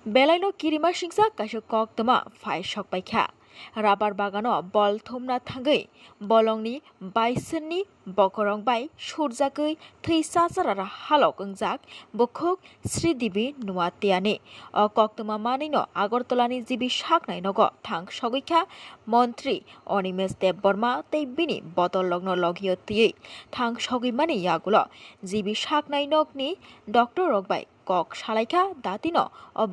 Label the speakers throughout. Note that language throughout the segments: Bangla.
Speaker 1: बेलायनो किरिमा सिंसा काइसो कक्तमा फाइ सकबायखा राबार बागानो बल थुमना थांगै बलंनि बाइसोननि बकरं बाय सुरजागै थैसा जारा हालक अंजाक बुखुक श्रीदेवी नुवातियानि अ कक्तमा मानिनो आगरतलानि जिबि साकनाय नग थां सगैखा मन्त्री अनिमेश देव बर्मा तै बिनि बदल लग्न लगियो तियै थां सगै मानि यागुलो जिबि साकनाय नगनि डक्टर रगबाय कक सालायखा दातिनो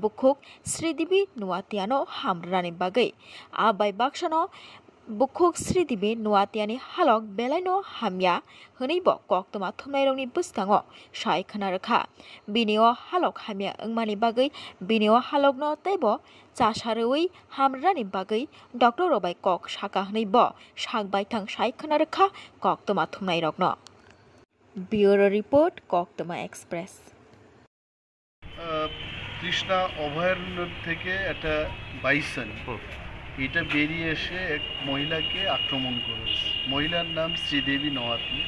Speaker 1: बुखुक श्रीदेवी नुवातियानो हामरानि बागै आबाय बाक्सानो बुखुक श्रीदेवी नुवातियानि हालक बेलायनो हामिया हनैबो कक्तमा थुमनायरंनि बुस्ताङो साय खोनारोखा बिनिओ हालक हामिया अंमानि बागै बिनिओ हालकनो तैबो चासारोवै हामरानि बागै डक्टर रबाय कक साका हनैबो साकबाय थां साय खोनारोखा कक्तमा थुमनायरंनो ब्यूरो रिपोर्ट कक्तमा एक्सप्रेस
Speaker 2: তৃষ্ণা অভয়ারণ্য থেকে একটা বাইসন এটা বেরিয়ে এসে এক মহিলাকে আক্রমণ করেছে। মহিলার নাম শ্রীদেবী নওয়াতি।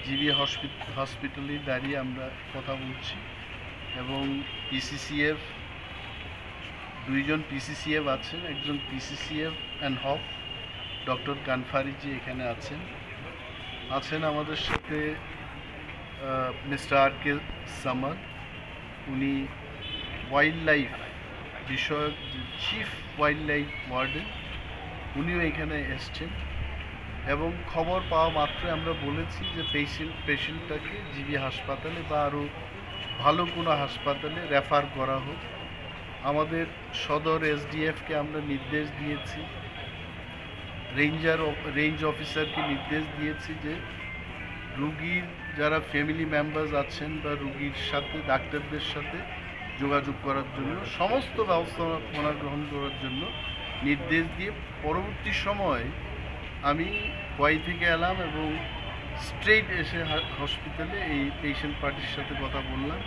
Speaker 2: জিবি হসপিটালে দাঁড়িয়ে আমরা কথা বলছি এবং পিসিসিএফ দুইজন পিসিসিএফ আছেন, একজন পিসিসিএফ অ্যান্ড হফ ডক্টর কানফারিজি এখানে আছেন আমাদের সাথে মিস্টার আর কে সামাদ, উনি ওয়াইল্ড লাইফ বিষয়ক চিফ ওয়াইল্ড লাইফ ওয়ার্ডেন, উনিও এখানে এসছেন এবং খবর পাওয়া মাত্রই আমরা বলেছি যে পেশেন্টটাকে জিবি হাসপাতালে বা আরও ভালো কোনো হাসপাতালে রেফার করা হোক। আমাদের সদর এসডিএফকে আমরা নির্দেশ দিয়েছি, রেঞ্জ অফিসারকে নির্দেশ দিয়েছি যে রুগীর যারা ফ্যামিলি মেম্বার্স আছেন বা রুগীর সাথে ডাক্তারদের সাথে যোগাযোগ করার জন্য সমস্ত ব্যবস্থাপনা গ্রহণ করার জন্য নির্দেশ দিয়ে পরবর্তী সময় আমি ওয়াই থেকে এলাম এবং স্ট্রেইট এসে হসপিটালে এই পেশেন্ট পার্টির সাথে কথা বললাম।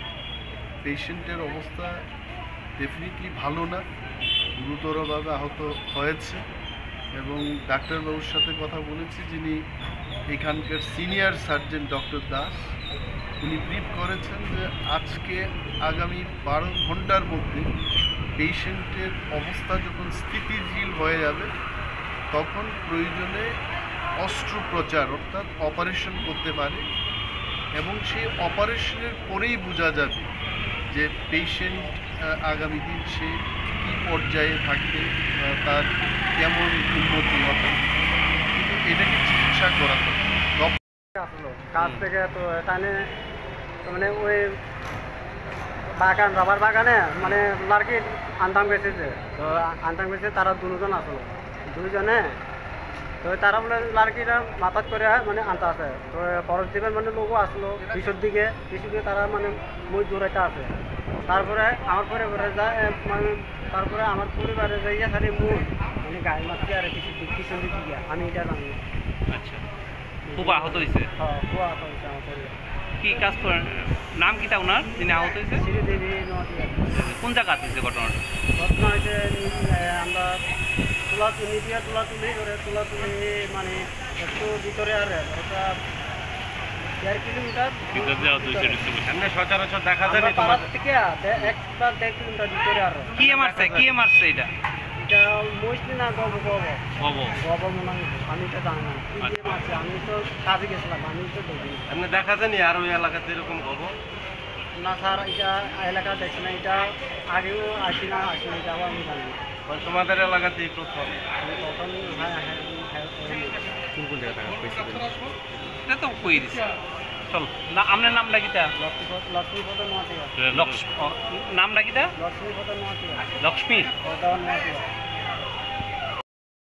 Speaker 2: পেশেন্টের অবস্থা ডেফিনেটলি ভালো না, গুরুতরভাবে আহত হয়েছে এবং ডাক্তারবাবুর সাথে কথা বলেছি যিনি এখানকার সিনিয়র সার্জন ডক্টর দাস, উনি ব্রিফ করেছেন যে আজকে আগামী 12 ঘন্টার মধ্যে পেশেন্টের অবস্থা যখন স্থিতিশীল হয়ে যাবে তখন প্রয়োজনে অস্ত্রোপচার অর্থাৎ অপারেশন করতে পারে এবং সেই অপারেশনের পরেই বোঝা যাবে যে পেশেন্ট আগামী দিন সে কী পর্যায়ে থাকবে, তার কেমন উন্নতি হবে, কিন্তু এটাকে চিকিৎসা করা হবে।
Speaker 3: আসলো কাজ থেকে তো এখানে মানে ওই বাগান রাবার বাগানে মানে লার্কি আনতাম গেছে তো আনতাম গেছে তারা দুজন আসলো দুইজনে তো তারা বলে লার্কিটা মাথাত করে মানে আনতে আছে তো পরের দিবের মানে লোকও আসলো পিছুর দিকে তারা মানে মই দূরাইতে আছে। তারপরে আমার পরিবারে যায় মানে তারপরে আমার পরিবারে যাইয়া খালি মুখ মানে গায়ে মারছে আর পিছন দিকে আমি এটা জানি।
Speaker 4: আচ্ছা, খুব আহত হয়েছে?
Speaker 3: হ্যাঁ, খুব আহত হয়েছে আমার পরিবার।
Speaker 4: কি কাজ করেন, নাম কিটা ওনার যিনি আহত হয়েছে?
Speaker 3: শ্রীদেবী নওয়াতিয়া।
Speaker 4: কোন জায়গা হয়েছে ঘটনাটা?
Speaker 3: ঘটনা হয়েছে আমরা তোলাতুলি মানে একটু ভিতরে আর ওটা 1.5 কিলোমিটার
Speaker 4: সচরাচর দেখা যায়
Speaker 3: থেকে 1.5 কিলোমিটার ভিতরে আর
Speaker 4: কি মারছে এটা
Speaker 3: মহিষলি না গব মনে হয়, আমি তো জানি না কি দিয়ে মারছে, আমি তো কাজে গেছিলাম, আমি তো দেখিনি।
Speaker 4: আপনি দেখা যায়নি আর ওই এলাকাতে এরকম গব?
Speaker 3: না স্যার, এটা এলাকা দেখছি না, এটা আগেও আসি না এটা আমি জানি না।
Speaker 4: তোমাদের এলাকাতেই প্রথম?
Speaker 3: কোন জায়গা টাকা পয়সা
Speaker 4: এটা তো কই দিছে। চল না, আপনার নামটা কিটা?
Speaker 3: লক্ষ্মীপদ নওয়াতিয়া।
Speaker 4: নামটা কিটা?
Speaker 3: লক্ষ্মীপদ নওয়াতিয়া।
Speaker 4: লক্ষ্মী?
Speaker 3: নওয়াতিয়া।